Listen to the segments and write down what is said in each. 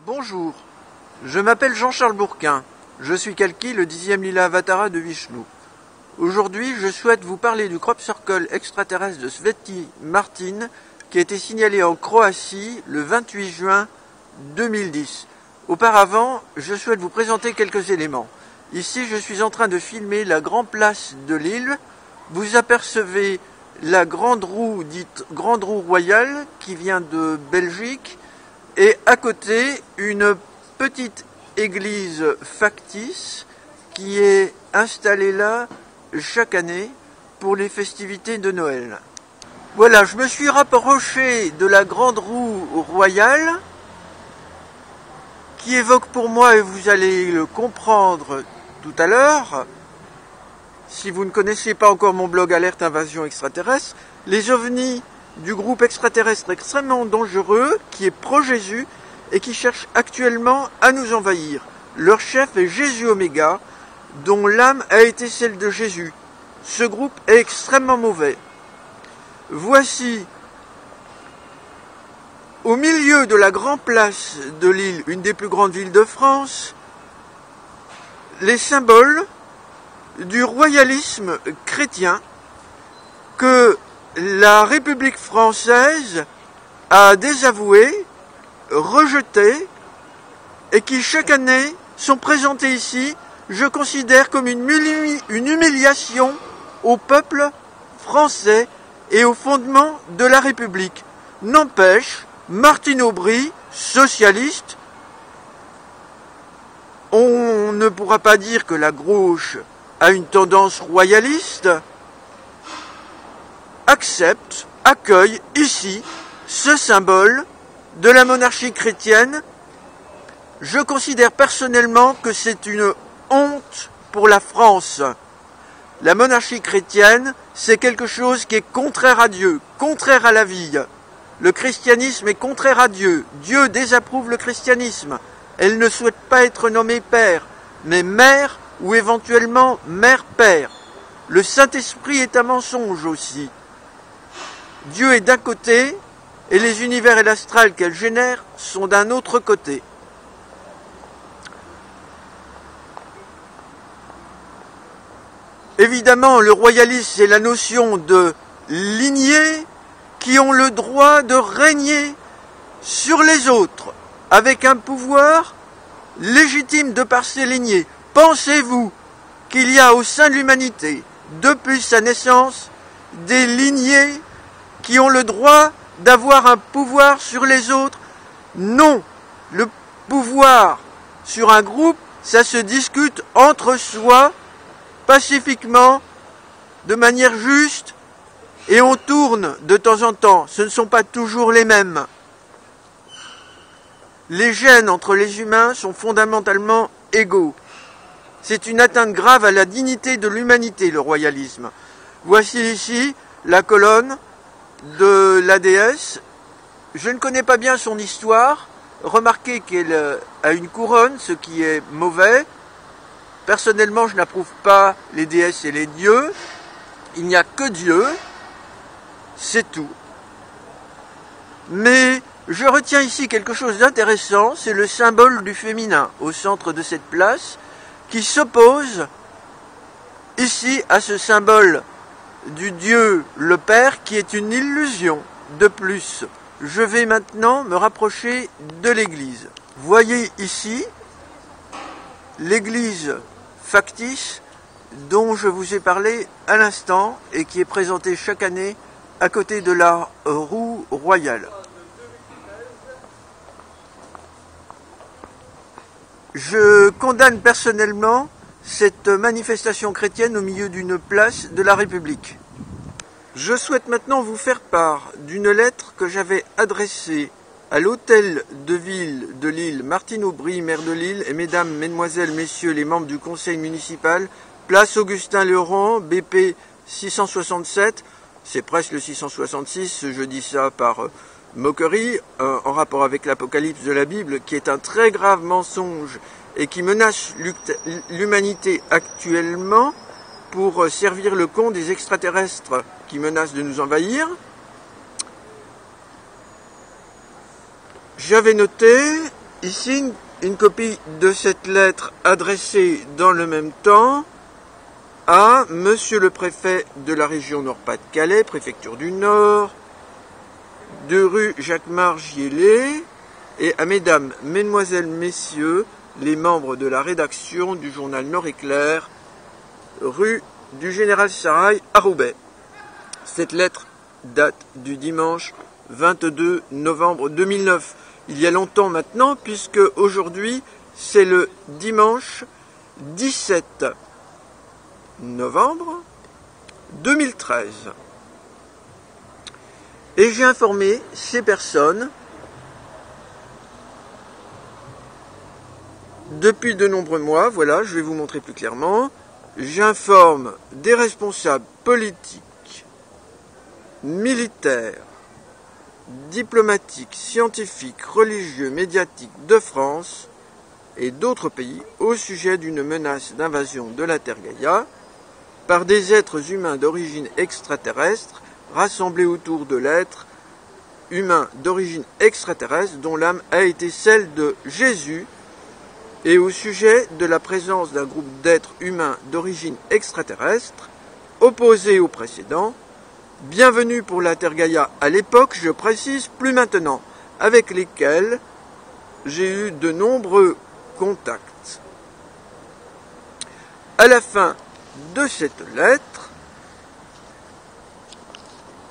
Bonjour, je m'appelle Jean-Charles Bourquin. Je suis Kalki, le 10e Lila Avatara de Vishnu. Aujourd'hui, je souhaite vous parler du crop circle extraterrestre de Sveti Martin qui a été signalé en Croatie le 28 juin 2010. Auparavant, je souhaite vous présenter quelques éléments. Ici, je suis en train de filmer la grande place de l'île. Vous apercevez la grande roue, dite grande roue royale, qui vient de Belgique, et à côté, une petite église factice qui est installée là chaque année pour les festivités de Noël. Voilà, je me suis rapproché de la grande roue royale qui évoque pour moi, et vous allez le comprendre tout à l'heure, si vous ne connaissez pas encore mon blog Alerte Invasion Extraterrestre, les ovnis du groupe extraterrestre extrêmement dangereux qui est Pro-Jésus et qui cherche actuellement à nous envahir. Leur chef est Jésus Oméga, dont l'âme a été celle de Jésus. Ce groupe est extrêmement mauvais. Voici, au milieu de la grande place de l'île, une des plus grandes villes de France, les symboles du royalisme chrétien que la République française a désavoué, rejeté, et qui chaque année sont présentés ici, je considère comme une humiliation au peuple français et au fondement de la République. N'empêche, Martine Aubry, socialiste, on ne pourra pas dire que la gauche a une tendance royaliste, accepte, accueille ici ce symbole de la monarchie chrétienne. Je considère personnellement que c'est une honte pour la France. La monarchie chrétienne, c'est quelque chose qui est contraire à Dieu, contraire à la vie. Le christianisme est contraire à Dieu. Dieu désapprouve le christianisme. Elle ne souhaite pas être nommée père, mais mère ou éventuellement mère-père. Le Saint-Esprit est un mensonge aussi. Dieu est d'un côté et les univers et l'astral qu'elle génère sont d'un autre côté. Évidemment, le royalisme, c'est la notion de lignées qui ont le droit de régner sur les autres, avec un pouvoir légitime de par ces lignées. Pensez-vous qu'il y a au sein de l'humanité, depuis sa naissance, des lignées qui ont le droit d'avoir un pouvoir sur les autres? Non. Le pouvoir sur un groupe, ça se discute entre soi, pacifiquement, de manière juste, et on tourne de temps en temps. Ce ne sont pas toujours les mêmes. Les gènes entre les humains sont fondamentalement égaux. C'est une atteinte grave à la dignité de l'humanité, le royalisme. Voici ici la colonne de la déesse. Je ne connais pas bien son histoire. Remarquez qu'elle a une couronne, ce qui est mauvais. Personnellement, je n'approuve pas les déesses et les dieux. Il n'y a que Dieu. C'est tout. Mais je retiens ici quelque chose d'intéressant, c'est le symbole du féminin au centre de cette place, qui s'oppose ici à ce symbole du Dieu le Père, qui est une illusion de plus. Je vais maintenant me rapprocher de l'église. Voyez ici l'église factice dont je vous ai parlé à l'instant et qui est présentée chaque année à côté de la roue royale. Je condamne personnellement cette manifestation chrétienne au milieu d'une place de la République. Je souhaite maintenant vous faire part d'une lettre que j'avais adressée à l'hôtel de ville de l'île Martine Aubry, maire de l'île, et mesdames, mesdemoiselles, messieurs les membres du conseil municipal, place Augustin Leurent, BP 667, c'est presque le 666, je dis ça par moquerie, en rapport avec l'Apocalypse de la Bible, qui est un très grave mensonge et qui menace l'humanité actuellement pour servir le compte des extraterrestres qui menacent de nous envahir. J'avais noté Ici, une copie de cette lettre adressée dans le même temps à Monsieur le préfet de la région Nord-Pas-de-Calais, préfecture du Nord, de rue Jacquemart-Giellet, et à Mesdames, Mesdemoiselles, Messieurs, les membres de la rédaction du journal Nord-Éclair, rue du Général Sarail à Roubaix. Cette lettre date du dimanche 22 novembre 2009. Il y a longtemps maintenant, puisque aujourd'hui, c'est le dimanche 17 novembre 2013. Et j'ai informé ces personnes depuis de nombreux mois. Voilà, je vais vous montrer plus clairement. J'informe des responsables politiques, militaires, diplomatiques, scientifiques, religieux, médiatiques de France et d'autres pays au sujet d'une menace d'invasion de la Terre Gaïa par des êtres humains d'origine extraterrestre rassemblés autour de l'être humain d'origine extraterrestre dont l'âme a été celle de Jésus, et au sujet de la présence d'un groupe d'êtres humains d'origine extraterrestre opposés aux précédents. Bienvenue pour la Terre Gaïa à l'époque, je précise, plus maintenant, avec lesquels j'ai eu de nombreux contacts. À la fin de cette lettre,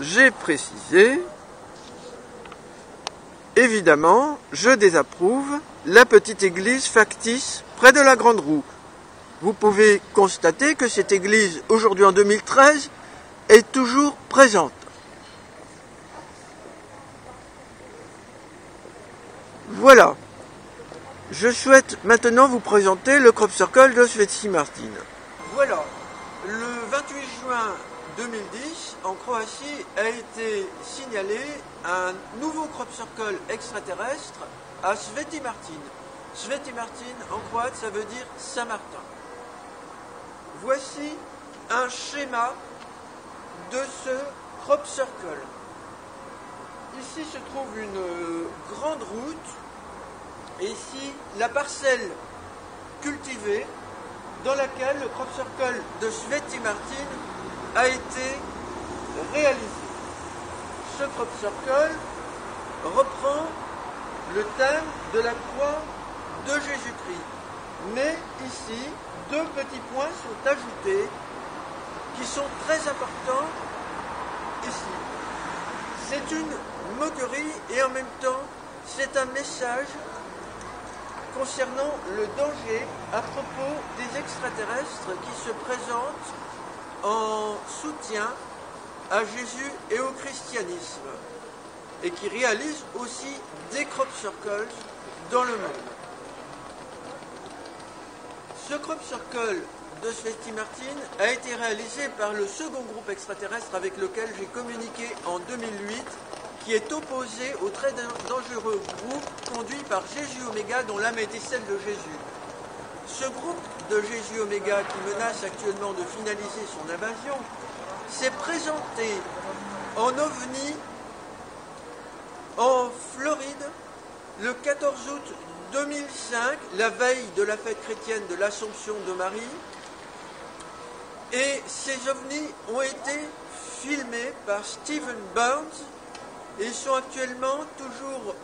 j'ai précisé, évidemment, je désapprouve la petite église factice près de la Grande Roue. Vous pouvez constater que cette église, aujourd'hui en 2013, est toujours présente. Voilà. Je souhaite maintenant vous présenter le crop circle de Sveti Martin. Voilà. Le 28 juin 2010, en Croatie, a été signalé un nouveau crop circle extraterrestre à Sveti Martin. Sveti Martin, en croate, ça veut dire Saint-Martin. Voici un schéma de ce crop circle. Ici se trouve une grande route, et ici la parcelle cultivée dans laquelle le crop circle de Sveti Martin a été réalisé. Ce crop circle reprend le thème de la croix de Jésus-Christ. Mais ici, deux petits points sont ajoutés qui sont très importants ici. C'est une moquerie et en même temps, c'est un message concernant le danger à propos des extraterrestres qui se présentent en soutien à Jésus et au christianisme et qui réalisent aussi des crop circles dans le monde. Ce crop circle de Sveti Martin a été réalisé par le second groupe extraterrestre avec lequel j'ai communiqué en 2008, qui est opposé au très dangereux groupe conduit par Jésus Oméga, dont l'âme était celle de Jésus. Ce groupe de Jésus Oméga, qui menace actuellement de finaliser son invasion, s'est présenté en OVNI en Floride le 14 août 2005, la veille de la fête chrétienne de l'Assomption de Marie. Et ces ovnis ont été filmés par Stephen Burns et ils sont actuellement toujours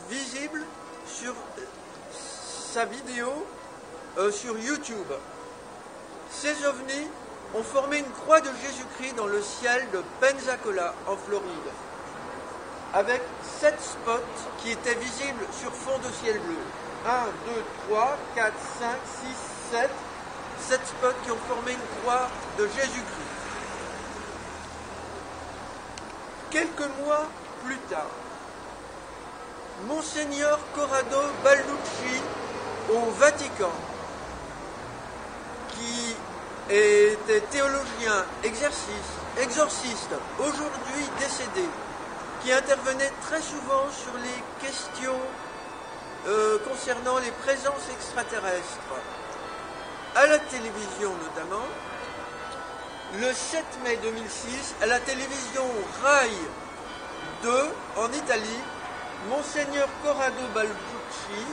visibles sur sa vidéo sur YouTube. Ces ovnis ont formé une croix de Jésus-Christ dans le ciel de Pensacola en Floride, avec 7 spots qui étaient visibles sur fond de ciel bleu. 1, 2, 3, 4, 5, 6, 7. 7 spots qui ont formé une croix de Jésus-Christ. Quelques mois plus tard, Monseigneur Corrado Balducci au Vatican, qui était théologien, exorciste, aujourd'hui décédé, qui intervenait très souvent sur les questions concernant les présences extraterrestres, à la télévision notamment, le 7 mai 2006, à la télévision Rai 2 en Italie, Monseigneur Corrado Balducci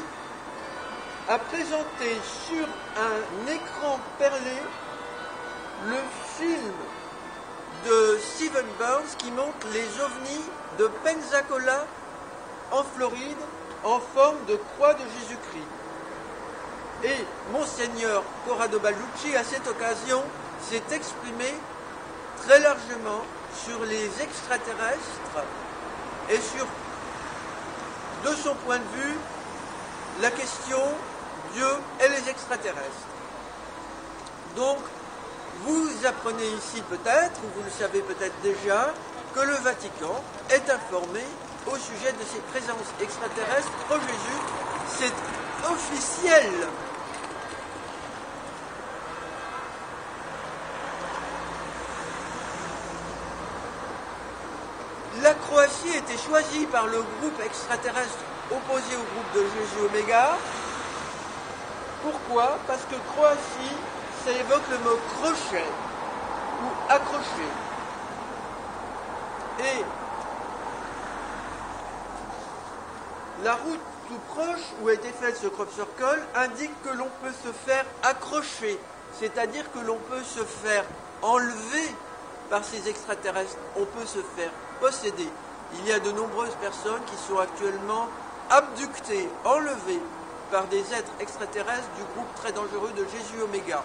a présenté sur un écran perlé le film de Steven Burns qui montre les ovnis de Pensacola en Floride en forme de croix de Jésus-Christ. Et Monseigneur Corrado Balducci, à cette occasion, s'est exprimé très largement sur les extraterrestres et sur, de son point de vue, la question Dieu et les extraterrestres. Donc, vous apprenez ici peut-être, ou vous le savez peut-être déjà, que le Vatican est informé au sujet de ces présences extraterrestres pro Jésus. C'est officiel. La Croatie était choisie par le groupe extraterrestre opposé au groupe de Jésus Oméga. Pourquoi? Parce que Croatie, ça évoque le mot crochet ou accroché. Et la route tout proche où a été fait ce crop circle indique que l'on peut se faire accrocher, c'est-à-dire que l'on peut se faire enlever par ces extraterrestres, on peut se faire posséder. Il y a de nombreuses personnes qui sont actuellement abductées, enlevées par des êtres extraterrestres du groupe très dangereux de Jésus Oméga.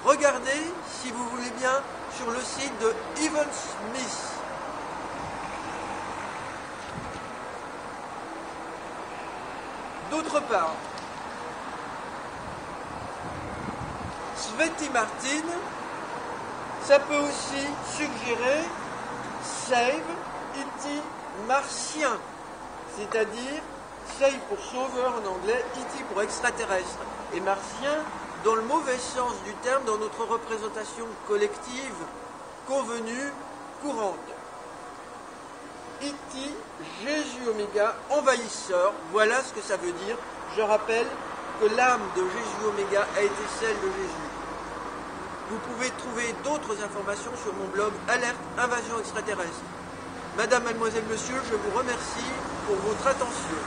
Regardez, si vous voulez bien, sur le site de Evan Smith. D'autre part, Sveti Martin, ça peut aussi suggérer Save E.T. martien, c'est-à-dire Save pour sauveur en anglais, E.T. pour extraterrestre, et martien dans le mauvais sens du terme dans notre représentation collective convenue, courante. E.T., Jésus Oméga, envahisseur, voilà ce que ça veut dire. Je rappelle que l'âme de Jésus Oméga a été celle de Jésus. Vous pouvez trouver d'autres informations sur mon blog Alerte Invasion Extraterrestre. Madame, mademoiselle, monsieur, je vous remercie pour votre attention.